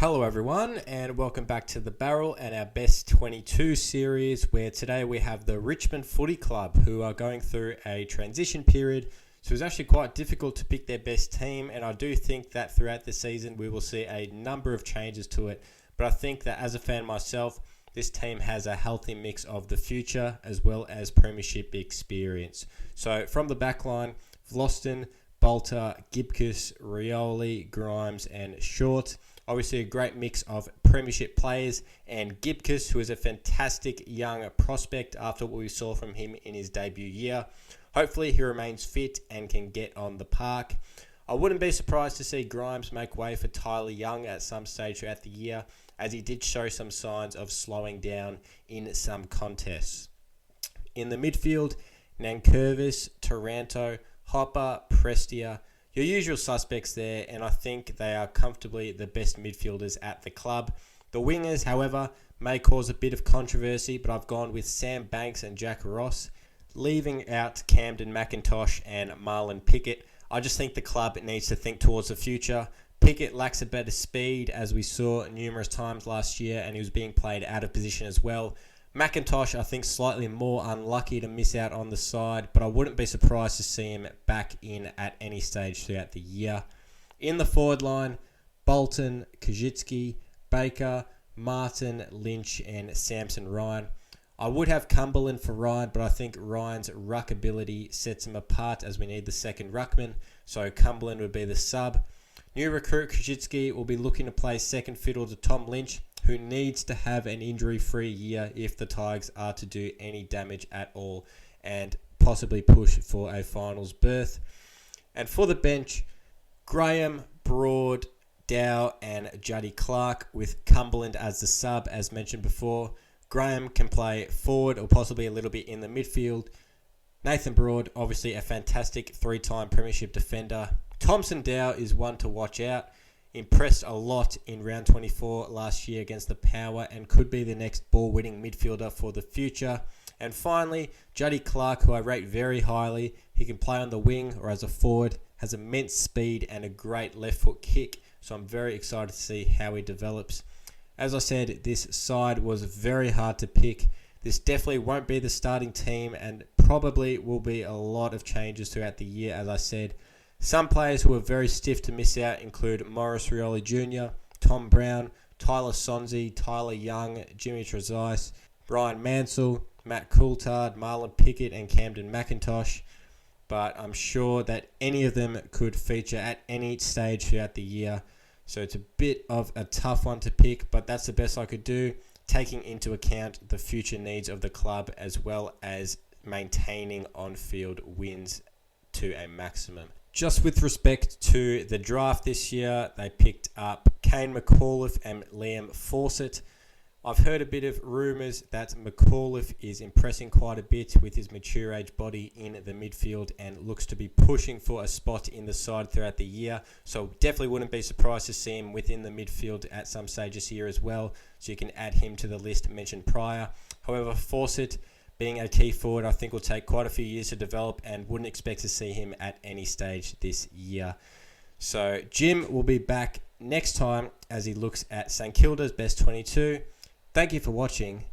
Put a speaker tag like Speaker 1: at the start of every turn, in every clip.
Speaker 1: Hello everyone, and welcome back to The Barrel and our Best 22 series, where today we have the Richmond Footy Club, who are going through a transition period. So it's actually quite difficult to pick their best team, and I do think that throughout the season we will see a number of changes to it. But I think that as a fan myself, this team has a healthy mix of the future as well as premiership experience. So from the backline, Vlosten, Bolter, Gibcus, Rioli, Grimes and Short. Obviously a great mix of premiership players, and Gibcus, who is a fantastic young prospect after what we saw from him in his debut year. Hopefully he remains fit and can get on the park. I wouldn't be surprised to see Grimes make way for Tyler Young at some stage throughout the year, as he did show some signs of slowing down in some contests. In the midfield, Nankervis, Taranto, Hopper, Prestia, your usual suspects there, and I think they are comfortably the best midfielders at the club. The wingers, however, may cause a bit of controversy, but I've gone with Sam Banks and Jack Ross, leaving out Camden McIntosh and Marlon Pickett. I just think the club needs to think towards the future. Pickett lacks a better speed, as we saw numerous times last year, and he was being played out of position as well. McIntosh, I think, slightly more unlucky to miss out on the side, but I wouldn't be surprised to see him back in at any stage throughout the year. In the forward line, Bolton, Kajitsky, Baker, Martin, Lynch and Samson Ryan. I would have Cumberland for Ryan, but I think Ryan's ruck ability sets him apart, as we need the second ruckman, so Cumberland would be the sub. New recruit Kajitsky will be looking to play second fiddle to Tom Lynch, who needs to have an injury-free year if the Tigers are to do any damage at all and possibly push for a finals berth. And for the bench, Graham, Broad, Dow and Juddy Clark, with Cumberland as the sub, as mentioned before. Graham can play forward or possibly a little bit in the midfield. Nathan Broad, obviously a fantastic three-time premiership defender. Thompson Dow is one to watch out. Impressed a lot in round 24 last year against the Power and could be the next ball-winning midfielder for the future. And finally, Juddy Clark, who I rate very highly. He can play on the wing or as a forward, has immense speed and a great left foot kick, so I'm very excited to see how he develops. As I said, this side was very hard to pick. This definitely won't be the starting team and probably will be a lot of changes throughout the year, as I said. Some players who are very stiff to miss out include Maurice Rioli Jr., Tom Brown, Tyler Sonzi, Tyler Young, Jimmy Trezise, Brian Mansell, Matt Coulthard, Marlon Pickett and Camden McIntosh. But I'm sure that any of them could feature at any stage throughout the year. So it's a bit of a tough one to pick, but that's the best I could do, taking into account the future needs of the club as well as maintaining on-field wins to a maximum. Just with respect to the draft this year, they picked up Kane McAuliffe and Liam Fawcett. I've heard a bit of rumours that McAuliffe is impressing quite a bit with his mature age body in the midfield and looks to be pushing for a spot in the side throughout the year. So definitely wouldn't be surprised to see him within the midfield at some stage this year as well. So you can add him to the list mentioned prior. However, Fawcett, being a key forward, I think will take quite a few years to develop and wouldn't expect to see him at any stage this year. So Jim will be back next time as he looks at St Kilda's Best 22. Thank you for watching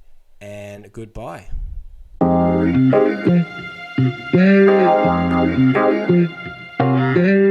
Speaker 1: and goodbye.
Speaker 2: Yeah.